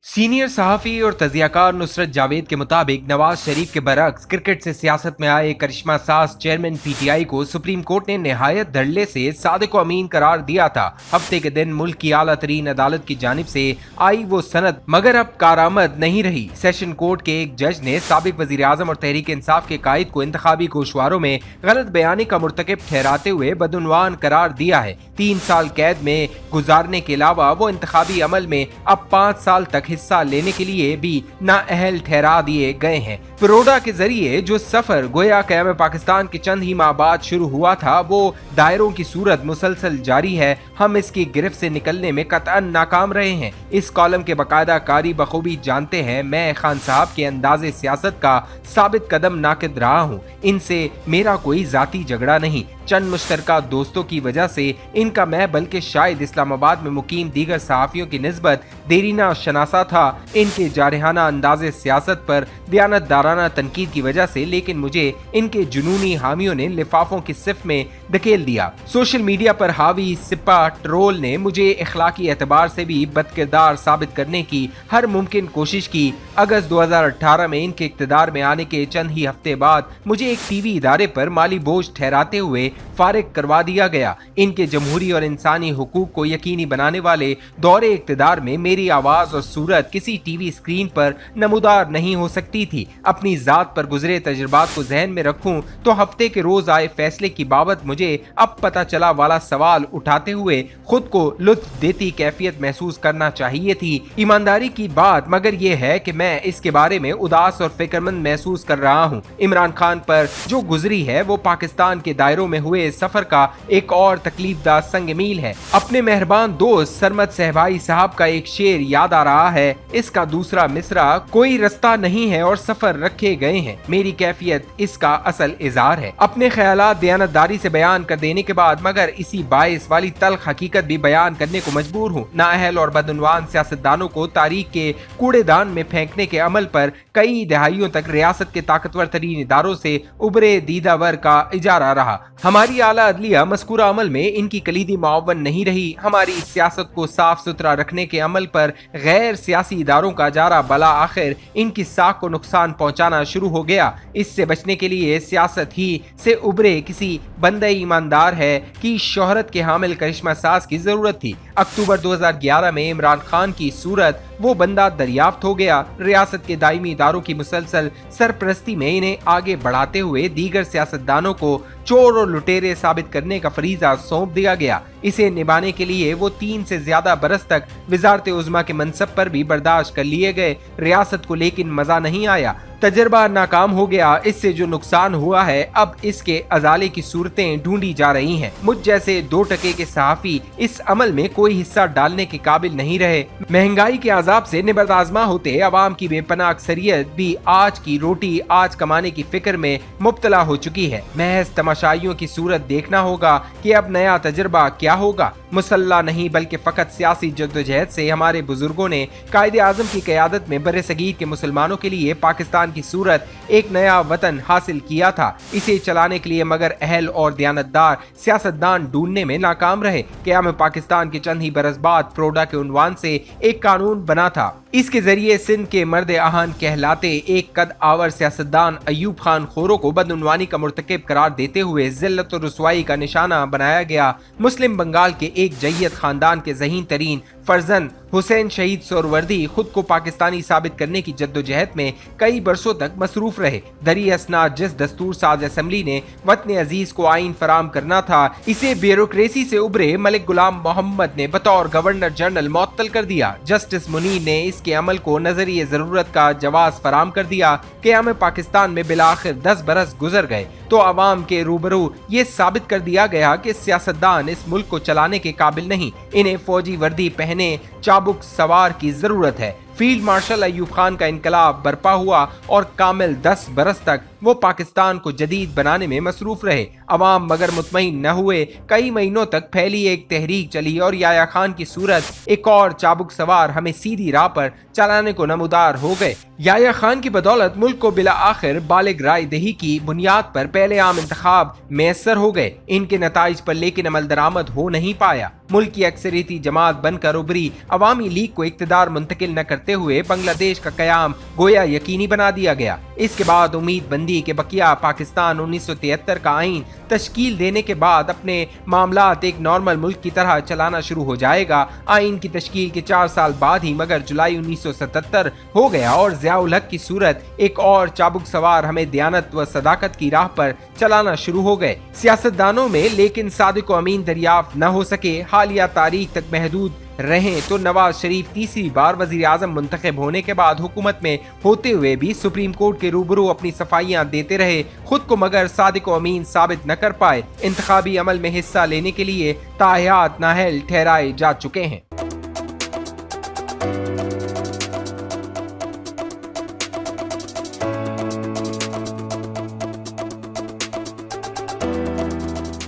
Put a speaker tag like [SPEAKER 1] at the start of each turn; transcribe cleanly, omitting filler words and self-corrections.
[SPEAKER 1] Senior सहाफ़ी और तजियाकार नुसरत जावेद के मुताबिक नवाज शरीफ के बरक्स क्रिकेट से सियासत में आए करिश्मा सास चेयरमैन पीटीआई को सुप्रीम कोर्ट ने निहायत धड़ल्ले से सादिक व अमीन करार दिया था। हफ्ते के दिन मुल्क की आला तरीन अदालत की जानिब से आई वो सनद मगर अब कारआमद नहीं रही। सेशन कोर्ट के एक जज ने साबिक वजीर आजम और तहरीक इंसाफ के कायद को इंतखाबी गोशवारों में गलत बयानी का मुर्तकिब ठहराते हुए बदउनवान करार दिया है। 3 साल कैद में गुजारने के अलावा वो इंतखाबी अमल में अब 5 साल तक हिस्सा लेने के लिए भी नाअहल ठहरा दिए गए हैं। परोडा के जरिए जो सफर गोया क़याम पाकिस्तान के चंद ही माह बाद शुरू हुआ था वो दायरों की सूरत मुसलसल जारी है। हम इसकी गिरफ्त से निकलने में कतअन नाकाम रहे हैं। इस कॉलम के बाकायदा कारी बखूबी जानते हैं मैं खान साहब के अंदाज़े सियासत का साबित कदम नाकिद रहा हूँ। इनसे मेरा कोई जाती झगड़ा नहीं, चंद मुश्तरका दोस्तों की वजह से इनका मैं बल्कि शायद इस्लामाबाद में मुकीम दीगर सहाफ़ियों की निस्बत देरीना शनासा था। इनके जारहाना अंदाज़े सियासत पर दयानतदाराना तनकीद की वजह से, लेकिन मुझे इनके जुनूनी हामियों ने लिफाफों की सिफ में धकेल दिया। सोशल मीडिया पर हावी सिपा ट्रोल ने मुझे इखलाकी एतबार से भी बदकिरदार साबित करने की हर मुमकिन कोशिश की। अगस्त 2018 में इनके इक़्तिदार में आने के चंद ही हफ्ते बाद मुझे एक टीवी इदारे पर माली बोझ ठहराते हुए फारिग करवा दिया गया। इनके जमहूरी और इंसानी हुकूक को यकीनी बनाने वाले दौरे इक़्तिदार में मेरी आवाज़ और सूरत किसी टीवी स्क्रीन पर नमूदार नहीं हो सकती थी। अपनी ज़ात पर गुजरे तजुर्बात को जहन में रखूं तो हफ्ते के रोज आए फैसले की बाबत मुझे अब पता चला वाला सवाल उठाते हुए खुद को लुत्फ देती कैफियत महसूस करना चाहिए थी। ईमानदारी की बात मगर यह है कि मैं इसके बारे में उदास और फिक्रमंद महसूस कर रहा हूँ। इमरान खान पर जो गुजरी है वो पाकिस्तान के दायरों में हुए सफर का एक और तकलीफदा संग मील है। अपने मेहरबान दोस्त सरमद सहबाई साहब का एक शेर याद आ रहा है, इसका दूसरा मिसरा कोई रास्ता नहीं है और सफर रखे गए हैं, मेरी कैफियत इसका असल इज़हार है। अपने ख्यालात दयानतदारी से बयान कर देने के बाद मगर इसी बाइस वाली तल्ख हकीकत भी बयान करने को मजबूर हूँ। नाअहल और बदउनवान सियासतदानों को तारीख के कूड़ेदान में फेंकने के अमल पर कई दहाइयों तक रियासत के ताकतवर तरीन इदारों से उभरे दीदावर का इजारा रहा। हमारी आला अदलिया मस्कूरा अमल में इनकी कलीदी मुआवन नहीं रही। हमारी सियासत को साफ सुथरा रखने के अमल पर गैर सियासी इदारों का जारा बला आखिर इनकी साख को नुकसान पहुंचाना शुरू हो गया। इससे बचने के लिए सियासत ही से उभरे किसी बंदे ईमानदार है कि शोहरत के हामिल करिश्मा सास की जरूरत थी। अक्टूबर 2011 में इमरान खान की सूरत वो बंदा दरियाफ्त हो गया। रियासत के दायमी इदारों की मुसलसल सरपरस्ती में इन्हें आगे बढ़ाते हुए दीगर सियासतदानों को चोर और लुटेरे साबित करने का फरीजा सौंप दिया गया। इसे निभाने के लिए वो 3 से ज्यादा बरस तक वजारत उज़्मा के मनसब पर भी बर्दाश्त कर लिए गए। रियासत को लेकिन मजा नहीं आया, तजर्बा नाकाम हो गया। इससे जो नुकसान हुआ है अब इसके अजाले की सूरतें ढूंढी जा रही हैं। मुझ जैसे 2 टके के सहाफी इस अमल में कोई हिस्सा डालने के काबिल नहीं रहे। महंगाई के अजाब से निबर्द आजमा होते अवाम की बेपनाह अक्सरियत भी आज की रोटी आज कमाने की फिक्र में मुब्तला हो चुकी है। महज तमाशाइयों की सूरत देखना होगा कि अब नया तजर्बा क्या होगा। मुसल्ला नहीं बल्कि फकत सियासी जद्दोजहद से हमारे बुजुर्गों ने कायदे आजम की क़यादत में बर्रे सगीर के मुसलमानों के लिए पाकिस्तान की सूरत एक नया वतन हासिल किया था। इसे चलाने के लिए मगर अहल और दयानतदार सियासतदान ढूंढने में नाकाम रहे। क़याम पाकिस्तान के चंद ही बरस बाद प्रोडा के उन्वान से एक कानून बना था। इसके जरिए सिंध के मर्द आहान कहलाते एक कद आवर सियासतदान अयूब खान खोरों को बदउनवानी का मुर्तकिब करार देते हुए जिल्लत और रुसवाई का निशाना बनाया गया। मुस्लिम बंगाल के एक जय्यद खानदान के ज़हीन तरीन फर्जंद हुसैन शहीद सोहरवर्दी खुद को पाकिस्तानी साबित करने की जद्दोजहद में कई बरसों तक मसरूफ रहे। दरी असना जिस दस्तूर साज असम्बली ने वतन अजीज को आइन फराम करना था, इसे ब्यूरोक्रेसी से उभरे मलिक गुलाम मोहम्मद ने बतौर गवर्नर जनरल मुअत्तल कर दिया। जस्टिस मुनीर ने इसके अमल को नजरिए जरूरत का जवाज फराम कर दिया। क़याम पाकिस्तान में बिलाखिर 10 बरस गुजर गए तो अवाम के रूबरू ये साबित कर दिया गया कि सियासतदान इस मुल्क को चलाने के काबिल नहीं। इन्हें फौजी वर्दी पहने चाबुक सवार की जरूरत है। फील्ड मार्शल अयूब खान का इनकलाब बर्पा हुआ और कामिल 10 बरस तक वो पाकिस्तान को जदीद बनाने में मसरूफ रहे। अवाम मगर मुतमईन न हुए। कई महीनों तक फैली एक तहरीक चली और याया खान की सूरत एक और चाबुक सवार हमें सीधी राह पर चलाने को नमूदार हो गए। याया खान की बदौलत मुल्क को बिला आखिर बालिग राय दही की बुनियाद पर पहले आम इंतखाब मैसर हो गए। इनके नताइज पर लेकिन अमल दरामद हो नहीं पाया। मुल्क की अक्सरियती जमात बनकर उभरी अवामी लीग को इक्तदार मुंतकिल न करते करते हुए बांग्लादेश का कयाम गोया यकीनी बना दिया गया। इसके बाद उम्मीद बंदी के बकिया पाकिस्तान 1973 का आइन तश्कील देने के बाद अपने मामलात एक नॉर्मल मुल्क की तरह चलाना शुरू हो जाएगा। आइन की तश्कील के 4 साल बाद ही मगर जुलाई 1977 हो गया और ज़ियाउल हक की सूरत एक और चाबुक सवार हमें दयानत व सदाकत की राह पर चलाना शुरू हो गए। सियासतदानों में लेकिन सादिक व अमीन दरियाफ्त न हो सके, हालिया तारीख तक महदूद रहें तो नवाज शरीफ तीसरी बार वजीर आजम मुंतखब होने के बाद हुकूमत में होते हुए भी सुप्रीम कोर्ट के रूबरू अपनी सफाइयां देते रहे, खुद को मगर सादिक व अमीन साबित न कर पाए। इंतखाबी अमल में हिस्सा लेने के लिए ताहयात नाअहल ठहराए जा चुके हैं।